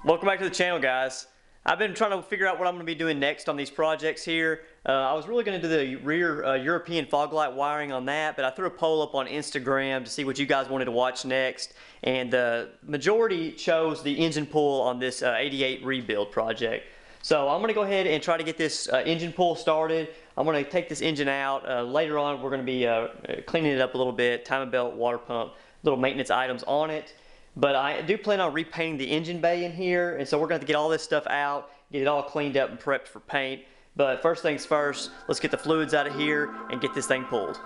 Welcome back to the channel, guys. I've been trying to figure out what I'm going to be doing next on these projects here. I was really going to do the rear European fog light wiring on that, but I threw a poll up on Instagram to see what you guys wanted to watch next, and the majority chose the engine pull on this 88 rebuild project. So I'm going to go ahead and try to get this engine pull started. I'm going to take this engine out. Later on we're going to be cleaning it up a little bit, timing belt, water pump, little maintenance items on it. But I do plan on repainting the engine bay in here, and so we're going to have to get all this stuff out, get it all cleaned up and prepped for paint. But first things first, let's get the fluids out of here and get this thing pulled.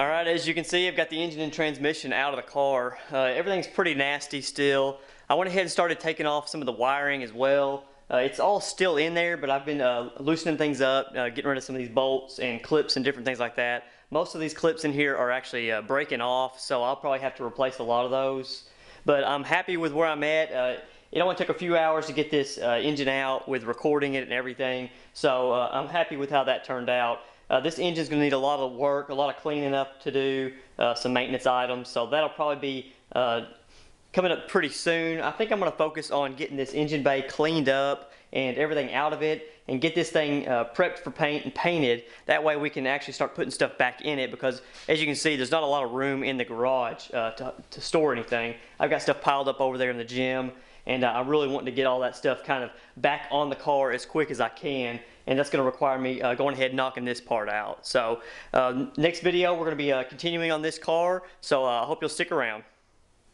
Alright, as you can see, I've got the engine and transmission out of the car. Everything's pretty nasty still. I went ahead and started taking off some of the wiring as well. It's all still in there, but I've been loosening things up, getting rid of some of these bolts and clips and different things like that. Most of these clips in here are actually breaking off, so I'll probably have to replace a lot of those. But I'm happy with where I'm at. It only took a few hours to get this engine out with recording it and everything, so I'm happy with how that turned out. This engine's going to need a lot of work, a lot of cleaning up to do, some maintenance items, so that'll probably be coming up pretty soon. I think I'm going to focus on getting this engine bay cleaned up and everything out of it and get this thing prepped for paint and painted. That way we can actually start putting stuff back in it, because as you can see, there's not a lot of room in the garage to store anything. I've got stuff piled up over there in the gym, and I really want to get all that stuff kind of back on the car as quick as I can, and that's going to require me going ahead and knocking this part out. So next video we're going to be continuing on this car, so I hope you'll stick around.